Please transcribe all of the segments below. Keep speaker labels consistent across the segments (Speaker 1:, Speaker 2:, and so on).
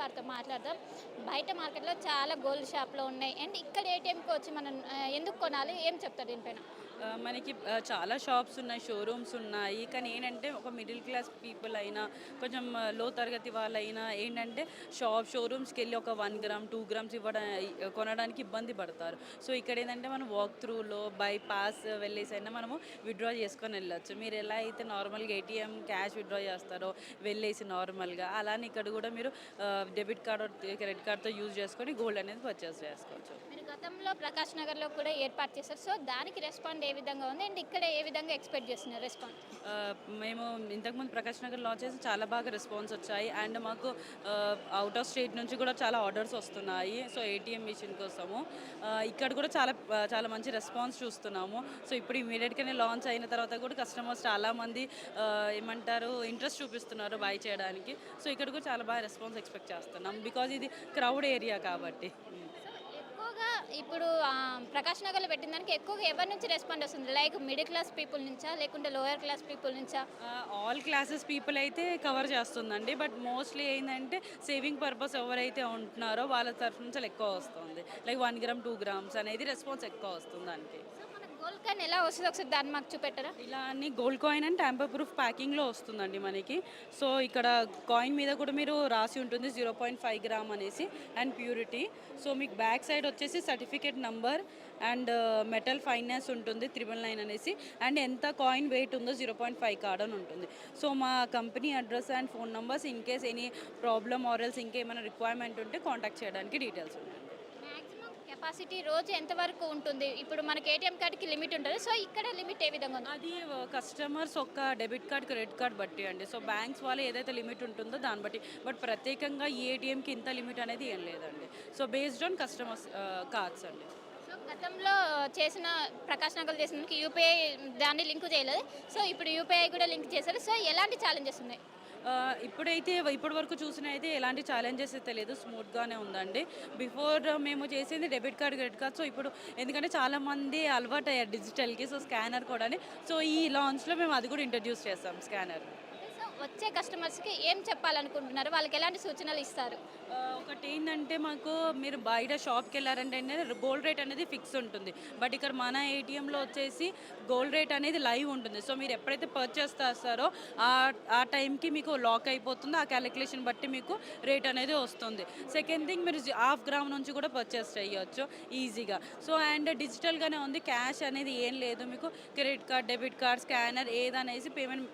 Speaker 1: వారితో మాట్లాడదాం. బయట మార్కెట్‌లో చాలా గోల్డ్ షాప్‌లో ఉన్నాయి. అండ్ ఇక్కడ ఏటీఎంకి వచ్చి మనం ఎందుకు కొనాలి? ఏం చెప్తారు దీనిపైన?
Speaker 2: మనకి చాలా షాప్స్ ఉన్నాయి, షోరూమ్స్ ఉన్నాయి. కానీ ఏంటంటే ఒక మిడిల్ క్లాస్ పీపుల్ అయినా, కొంచెం లో తరగతి వాళ్ళైనా ఏంటంటే షోరూమ్స్‌కి వెళ్ళి ఒక 1 గ్రామ్, 2 గ్రామ్స్ కొనడానికి ఇబ్బంది పడతారు. సో ఇక్కడ ఏంటంటే మనం వాక్ త్రూలో బై పాస్ వెళ్ళేసైనా మనము విత్‌డ్రా చేసుకొని వెళ్ళొచ్చు. మీరు ఎలా అయితే నార్మల్‌గా ఏటీఎం క్యాష్ విత్‌డ్రా చేస్తారో వెళ్ళేసి నార్మల్‌గా, అలానే ఇక్కడ కూడా మీరు డెబిట్ కార్డ్ ఆర్ క్రెడిట్ కార్డ్‌తో యూజ్ చేసుకొని గోల్డ్ అనేది పర్చేస్ చేసుకోవచ్చు.
Speaker 1: మీరు గతంలో ప్రకాష్ నగర్‌లో కూడా ఏర్పాటు చేశారు. సో దానికి రెస్పాండ్ ఏ విధంగా ఉంది? అండ్ ఇక్కడ ఏ విధంగా ఎక్స్‌పెక్ట్ చేస్తున్నారు రెస్పాన్స్?
Speaker 2: మేము ఇంతకుముందు ప్రకాష్ నగర్ లాంచ్ చేసి చాలా బాగా రెస్పాన్స్ వచ్చాయి. అండ్ మాకు అవుట్ ఆఫ్ స్టేట్ నుంచి కూడా చాలా ఆర్డర్స్ వస్తున్నాయి. సో ఏటీఎం మిషన్ కోసము ఇక్కడ కూడా చాలా మంచి రెస్పాన్స్ చూస్తున్నాము. సో ఇప్పుడు ఇమీడియట్గానే లాంచ్ అయిన తర్వాత కూడా కస్టమర్స్ చాలామంది ఏమంటారు ఇంట్రెస్ట్ చూపిస్తున్నారు బై చేయడానికి. సో ఇక్కడ కూడా చాలా బాగా రెస్పాన్స్ ఎక్స్పెక్ట్ చేస్తున్నాం, బికాజ్ ఇది క్రౌడ్ ఏరియా కాబట్టి.
Speaker 1: ఎక్కువగా ఇప్పుడు ప్రకాష్ నగర్‌లో పెట్టిన దానికి ఎక్కువగా ఎవరి నుంచి రెస్పాండ్ వస్తుంది? లైక్ మిడిల్ క్లాస్ పీపుల్ నుంచా? లేకుంటే లోయర్ క్లాస్ పీపుల్ నుంచా?
Speaker 2: ఆల్ క్లాసెస్ పీపుల్ అయితే కవర్ చేస్తుందండి. బట్ మోస్ట్లీ ఏంటంటే సేవింగ్ పర్పస్ ఎవరైతే ఉంటున్నారో వాళ్ళ తరఫు నుంచి ఎక్కువ వస్తుంది. లైక్ 1 గ్రామ్, 2 గ్రామ్స్ అనేది రెస్పాన్స్ ఎక్కువ వస్తుంది దానికి.
Speaker 1: సో మన గోల్డ్ కాయిన్ ఎలా వస్తదో ఒకసారి దాన్ని మాకు చూపెట్టరా?
Speaker 2: ఇలా అన్ని gold coin and tamper proof ప్యాకింగ్లో వస్తుందండి మనకి. సో ఇక్కడ కాయిన్ మీద కూడా మీరు రాసి ఉంటుంది 0.5 గ్రామ్ అనేసి అండ్ ప్యూరిటీ. సో మీకు బ్యాక్ సైడ్ వచ్చేసి certificate number and metal finance ఉంటుంది 999 అనేసి, అండ్ ఎంత కాయిన్ వెయిట్ ఉందో 0.5 కార్డ్ అని ఉంటుంది. సో మా company address and phone numbers in case any problem or else ఇంకేమైనా రిక్వైర్మెంట్ ఉంటే కాంటాక్ట్ చేయడానికి డీటెయిల్స్ ఉంటాయి.
Speaker 1: మాక్సిమం కెపాసిటీ రోజు ఎంత వరకు ఉంటుంది? ఇప్పుడు మనకి ఏటీఎం కార్డ్‌కి లిమిట్ ఉంటుంది. సో ఇక్కడ లిమిట్ ఏ విధంగా ఉంది?
Speaker 2: అది కస్టమర్స్ ఒక్క డెబిట్ కార్డ్, క్రెడిట్ కార్డ్ బట్టి అండి. సో బ్యాంక్స్ వాళ్ళు ఏదైతే లిమిట్ ఉంటుందో దాన్ని బట్టి. బట్ ప్రత్యేకంగా ఈ ఏటీఎంకి ఇంత లిమిట్ అనేది ఏం లేదండి. So based on customers cards అండి.
Speaker 1: సో గతంలో చేసిన ప్రకాష్ నగర్ చేసినందుకు యూపీఐ దాన్ని లింక్ చేయలేదు. సో ఇప్పుడు యూపీఐ కూడా లింక్ చేశారు. సో ఎలాంటి ఛాలెంజెస్ ఉన్నాయి?
Speaker 2: ఇప్పటి వరకు చూసిన అయితే ఎలాంటి ఛాలెంజెస్ అయితే లేదు, స్మూత్గానే ఉందండి. బిఫోర్ మేము చేసింది debit card, credit card. So ఇప్పుడు ఎందుకంటే చాలామంది అలవాటు అయ్యారు డిజిటల్కి, సో స్కానర్ కూడా. సో ఈ లాంచ్లో మేము అది కూడా ఇంట్రడ్యూస్ చేస్తాం, స్కానర్.
Speaker 1: సో వచ్చే కస్టమర్స్కి ఏం చెప్పాలనుకుంటున్నారు? వాళ్ళకి ఎలాంటి సూచనలు ఇస్తారు?
Speaker 2: ఒకటి ఏంటంటే మాకు మీరు బయట షాప్కి వెళ్ళారంటే గోల్డ్ రేట్ అనేది ఫిక్స్ ఉంటుంది. బట్ ఇక్కడ మన ఏటీఎంలో వచ్చేసి గోల్డ్ రేట్ అనేది లైవ్ ఉంటుంది. సో మీరు ఎప్పుడైతే పర్చేస్ చేస్తారో ఆ టైంకి మీకు లాక్ అయిపోతుంది. ఆ క్యాలిక్యులేషన్ బట్టి మీకు రేట్ అనేది వస్తుంది. సెకండ్ థింగ్, మీరు 1/2 గ్రామ్ నుంచి కూడా పర్చేస్ చేయొచ్చు ఈజీగా. సో అండ్ డిజిటల్గానే ఉంది, క్యాష్ అనేది ఏం లేదు. మీకు credit card, debit card, scanner ఏదనేసి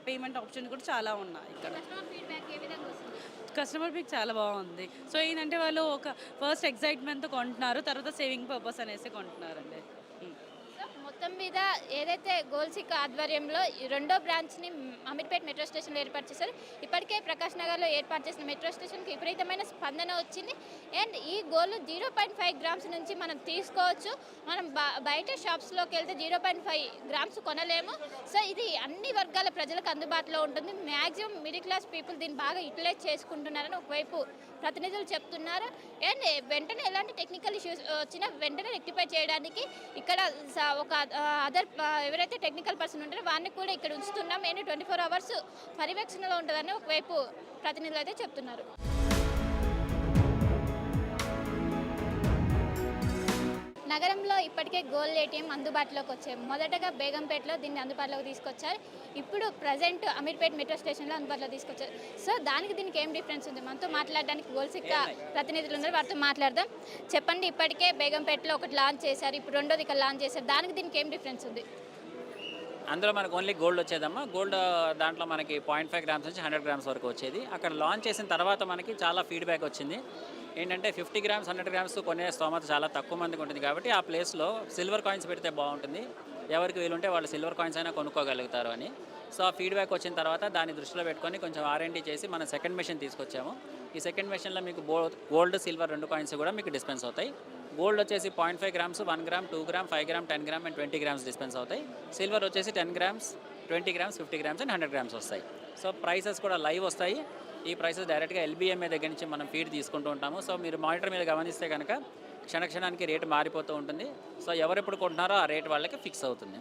Speaker 2: పేమెంట్ ఆప్షన్ కూడా చాలా ఉన్నాయి ఇక్కడ.
Speaker 1: కస్టమర్ ఫీడ్బ్యాక్ ఏ విధంగా వస్తుంది?
Speaker 2: కస్టమర్ పిక్ చాలా బాగుంది. సో ఏంటంటే వాళ్ళు ఒక ఫస్ట్ ఎక్సైట్మెంట్తో కొంటున్నారు, తర్వాత సేవింగ్ పర్పస్ అనేసి కొంటున్నారండి.
Speaker 1: సో మొత్తం మీద ఏదైతే గోల్సిక్ ఆధ్వర్యంలో ఈ రెండో బ్రాంచ్ని అమీర్పేట్ మెట్రో స్టేషన్లో ఏర్పాటు చేశారు. ఇప్పటికే ప్రకాష్ నగర్లో ఏర్పాటు చేసిన మెట్రో స్టేషన్కి విపరీతమైన స్పందన వచ్చింది. అండ్ ఈ గోల్డ్ 0.5 గ్రామ్స్ నుంచి మనం తీసుకోవచ్చు. మనం బయట షాప్స్లోకి వెళ్తే 0.5 గ్రామ్స్ కొనలేము. సో ఇది అన్ని వర్గాల ప్రజలకు అందుబాటులో ఉంటుంది. మ్యాక్సిమం మిడిల్ క్లాస్ పీపుల్ దీన్ని బాగా యూటిలైజ్ చేసుకుంటున్నారని ఒకవైపు ప్రతినిధులు చెప్తున్నారు. అండ్ వెంటనే ఎలాంటి టెక్నికల్ ఇష్యూస్ వచ్చినా వెంటనే రెక్టిఫై చేయడానికి ఇక్కడ ఒక అదర్ ఎవరైతే టెక్నికల్ పర్సన్ ఉంటారో వారిని కూడా ఇక్కడ ఉంచుతున్నాం. అండ్ 24 అవర్స్ పర్యవేక్షణలో ఉంటుందని ఒకవైపు ప్రతినిధులు అయితే చెప్తున్నారు. నగరంలో ఇప్పటికే గోల్డ్ ఏటీఎం అందుబాటులోకి వచ్చాయి. మొదటగా బేగంపేటలో దీన్ని అందుబాటులోకి తీసుకొచ్చారు. ఇప్పుడు ప్రజెంట్ అమీర్పేట్ మెట్రో స్టేషన్లో అందుబాటులో తీసుకొచ్చారు. సో దీనికి ఏం డిఫరెన్స్ ఉంది? మనతో మాట్లాడడానికి గోల్సిక్ ప్రతినిధులు ఉన్నారు, వారితో మాట్లాడదాం. చెప్పండి, ఇప్పటికే బేగంపేటలో ఒకటి లాంచ్ చేశారు, ఇప్పుడు రెండోది ఇక్కడ లాంచ్ చేశారు. దీనికి ఏం డిఫరెన్స్ ఉంది?
Speaker 3: అందులో మనకు ఓన్లీ గోల్డ్ వచ్చేదమ్మా. గోల్డ్ దాంట్లో మనకి 0.5 గ్రామ్స్ నుంచి 100 గ్రామ్స్ వరకు వచ్చేది. అక్కడ లాంచ్ చేసిన తర్వాత మనకి చాలా ఫీడ్బ్యాక్ వచ్చింది. ఏంటంటే 50 గ్రామ్స్ 100 గ్రామ్స్ కొనే స్తోమత చాలా తక్కువ మందికి ఉంటుంది కాబట్టి ఆ ప్లేస్లో సిల్వర్ కాయిన్స్ పెడితే బాగుంటుంది, ఎవరికి వీలుంటే వాళ్ళు సిల్వర్ కాయిన్స్ అయినా కొనుక్కోగలుగుతారు అని. సో ఆ ఫీడ్బ్యాక్ వచ్చిన తర్వాత దాన్ని దృష్టిలో పెట్టుకొని కొంచెం R&D చేసి మనం సెకండ్ మెషిన్ తీసుకొచ్చాము. ఈ సెకండ్ మెషిన్లో మీకు గోల్డ్, సిల్వర్ 2 కాయిన్స్ కూడా మీకు డిస్పెన్స్ అవుతాయి. గోల్డ్ వచ్చేసి 0.5 grams, 1 gram, 2 gram, 5 gram, 10 gram and 20 grams dispense అవుతాయి. సిల్వర్ వచ్చేసి 10 grams, 20 grams, 50 grams and 100 grams వస్తాయి. సో ప్రైసెస్ కూడా లైవ్ వస్తాయి. ఈ ప్రైసెస్ డైరెక్ట్గా LBMA దగ్గర నుంచి మనం ఫీడ్ తీసుకుంటూ ఉంటాము. సో మీరు మానిటర్ మీద గమనిస్తే కనుక క్షణక్షణానికి రేటు మారిపోతూ ఉంటుంది. సో ఎవరెప్పుడు కొంటున్నారో ఆ రేట్ వాళ్ళకి ఫిక్స్ అవుతుంది.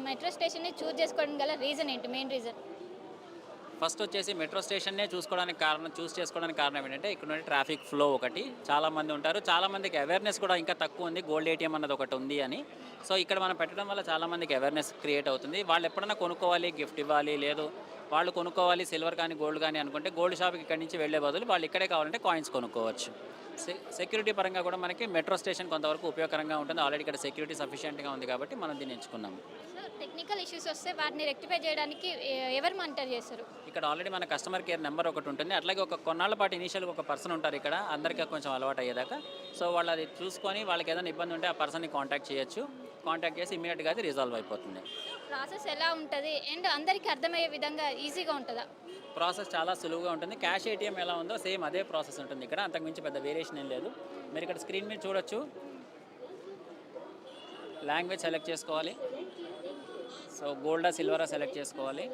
Speaker 1: మెట్రో స్టేషన్ని చూస్ చేసుకోవడం గల రీజన్ ఏంటి? మెయిన్ రీజన్
Speaker 3: ఫస్ట్ వచ్చేసి మెట్రో స్టేషన్నే చూస్ చేసుకోవడానికి కారణం ఏంటంటే ఇక్కడ నుండి ట్రాఫిక్ ఫ్లో ఒకటి, చాలామంది ఉంటారు, చాలామందికి అవేర్నెస్ కూడా ఇంకా తక్కువ ఉంది, గోల్డ్ ఏటీఎం అన్నది ఒకటి ఉంది అని. సో ఇక్కడ మనం పెట్టడం వల్ల చాలామందికి అవేర్నెస్ క్రియేట్ అవుతుంది. వాళ్ళు ఎప్పుడైనా కొనుక్కోవాలి, గిఫ్ట్ ఇవ్వాలి, లేదు వాళ్ళు కొనుక్కోవాలి సిల్వర్ కానీ గోల్డ్ కానీ అనుకుంటే గోల్డ్ షాప్కి ఇక్కడి నుంచి వెళ్ళే బదులు వాళ్ళు ఇక్కడే కావాలంటే కాయిన్స్ కొనుక్కోవచ్చు. సెక్యూరిటీ పరంగా కూడా మనకి మెట్రో స్టేషన్ కొంతవరకు ఉపయోగకరంగా ఉంటుంది. ఆల్రెడీ ఇక్కడ సెక్యూరిటీ సఫిషియెంట్గా ఉంది కాబట్టి మనం దీన్ని ఎంచుకున్నాము.
Speaker 1: సో టెక్నికల్ ఇష్యూస్ వస్తే వాటిని రెక్టిఫై చేయడానికి ఎవరు మానిటర్ చేస్తారు?
Speaker 3: ఇక్కడ ఆల్రెడీ మన కస్టమర్ కేర్ నెంబర్ ఒకటి ఉంటుంది. అట్లాగే ఒక కొన్నాళ్ళ పాటు ఇనీషియల్గా ఒక పర్సన్ ఉంటారు ఇక్కడ, అందరికీ కొంచెం అలవాటు అయ్యేదాకా. సో వాళ్ళు అది చూసుకొని వాళ్ళకి ఏదైనా ఇబ్బంది ఉంటే ఆ పర్సన్ని కాంటాక్ట్ చేయొచ్చు. కాంటాక్ట్ చేసి ఇమీడియట్గా అది రిజాల్వ్ అయిపోతుంది.
Speaker 1: ప్రాసెస్ ఎలా ఉంటుంది అండ్ అందరికీ అర్థమయ్యే విధంగా ఈజీగా ఉంటుందా?
Speaker 3: ప్రాసెస్ చాలా సులువుగా ఉంటుంది. క్యాష్ ఏటీఎం ఎలా ఉందో సేమ్ అదే ప్రాసెస్ ఉంటుంది ఇక్కడ, అంతకుమించి పెద్ద వేరియేషన్ ఏం లేదు. మీరు ఇక్కడ స్క్రీన్ మీద చూడొచ్చు, లాంగ్వేజ్ సెలెక్ట్ చేసుకోవాలి. సో గోల్డా సిల్వరా సెలెక్ట్ చేసుకోవాలి.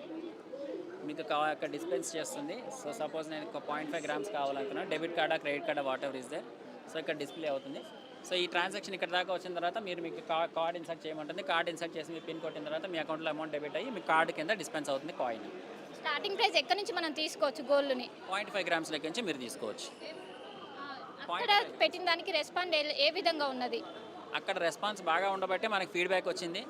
Speaker 3: మీకు ఇక్కడ డిస్పెన్స్ చేస్తుంది. సో సపోజ్ నేను ఒక 0.5 grams కావాలనుకున్నాను, డెబిట్ కార్డా క్రెడిట్ కార్డా whatever is there. So ఇక్కడ డిస్ప్లే అవుతుంది. సో ఈ ట్రాన్సాక్షన్ ఇక్కడ దాకా వచ్చిన తర్వాత మీకు కార్డ్ ఇన్సర్ట్ చేయమంటుంది. కార్డ్ ఇన్సర్ట్ చేసి మీ పిన్ కొట్టిన తర్వాత మీ అకౌంట్లో అమౌంట్ డెబిట్ అయ్యి మీ కార్డు కింద డిస్పెన్స్ అవుతుంది కాయిన్.
Speaker 1: స్టార్టింగ్ ప్రైస్ ఎక్కడి నుంచి మనం తీసుకోవచ్చు గోల్డ్ని?
Speaker 3: 0.5 grams లెక్క నుంచి మీరు తీసుకోవచ్చు.
Speaker 1: అక్కడ పెట్టిన దానికి రెస్పాండ్ ఏ విధంగా ఉన్నది?
Speaker 3: అక్కడ రెస్పాన్స్ బాగా ఉండబట్టే మనకి ఫీడ్బ్యాక్ వచ్చింది.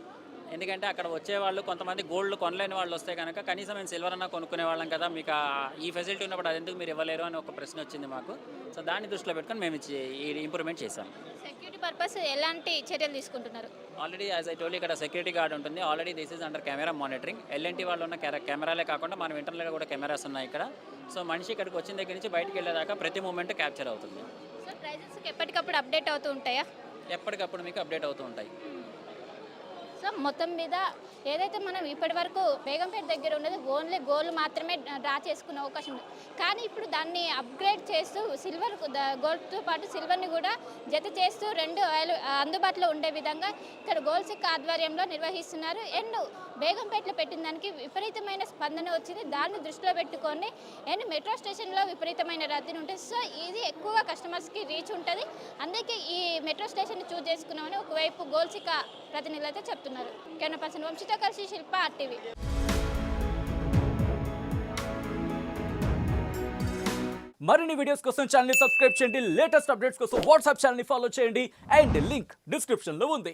Speaker 3: ఎందుకంటే అక్కడ వచ్చేవాళ్ళు కొంతమంది గోల్డ్ కొనలేని వాళ్ళు వస్తే కనుక కనీసం మేము సిల్వర్ అన్నా కొనుక్కునే వాళ్ళం కదా, మీకు ఈ ఫెసిలిటీ ఉన్నప్పుడు అది ఎందుకు మీరు ఇవ్వలేరు అని ఒక ప్రశ్న వచ్చింది మాకు. సో దాన్ని దృష్టిలో పెట్టుకొని మేము ఈ ఇంప్రూవ్మెంట్ చేసాం.
Speaker 1: సెక్యూరిటీ పర్పస్ ఎలాంటి చర్యలు తీసుకుంటున్నారు?
Speaker 3: ఆల్రెడీ యాజ్ ఐ టోల్ ఇక్కడ సెక్యూరిటీ గార్డ్ ఉంటుంది. Already this is under camera monitoring. L N T వాళ్ళు ఉన్న కెమెరాలే కాకుండా మనం ఇంటర్నల్గా కూడా కెమెరాస్ ఉన్నాయి ఇక్కడ. సో మనిషి ఇక్కడికి వచ్చిన దగ్గర నుంచి బయటికి వెళ్ళేదాకా ప్రతి మూమెంట్ క్యాప్చర్ అవుతుంది.
Speaker 1: సో ప్రైజెస్కి ఎప్పటికప్పుడు అప్డేట్ అవుతూ ఉంటాయా?
Speaker 3: ఎప్పటికప్పుడు మీకు అప్డేట్ అవుతూ ఉంటాయి.
Speaker 1: సో మొత్తం మీద ఏదైతే మనం ఇప్పటి వరకు బేగంపేట దగ్గర ఉన్నది ఓన్లీ గోల్డ్ మాత్రమే డ్రా చేసుకునే అవకాశం ఉంది. కానీ ఇప్పుడు దాన్ని అప్గ్రేడ్ చేస్తూ సిల్వర్ గోల్డ్తో పాటు సిల్వర్ని కూడా జత చేస్తూ రెండు అందుబాటులో ఉండే విధంగా ఇక్కడ గోల్డ్ సిక్ ఆధ్వర్యంలో నిర్వహిస్తున్నారు. అండ్ బేగంపేటలో పెట్టిన దానికి విపరీతమైన స్పందన వచ్చింది. దాన్ని దృష్టిలో పెట్టుకొని అండ్ మెట్రో స్టేషన్లో విపరీతమైన రద్దీ ఉంటుంది. సో ఇది ఎక్కువ కస్టమర్స్కి రీచ్ ఉంటుంది. అందుకే ఈ మెట్రో స్టేషన్ చూస్ చేసుకున్నామని ఒకవైపు గోల్డ్ సిక్ ప్రతినిధులు అయితే చెప్తున్నారు. కెమెరా పర్సన్ వంశీతో కలిసి శిల్ప, ఆర్టీవీ.
Speaker 4: మరిన్ని వీడియోస్ కోసం ఛానల్ ని సబ్స్క్రైబ్ చేయండి. లేటెస్ట్ అప్డేట్స్ కోసం వాట్సాప్ ఛానల్ ని ఫాలో చేయండి. అండ్ లింక్ డిస్క్రిప్షన్ లో ఉంది.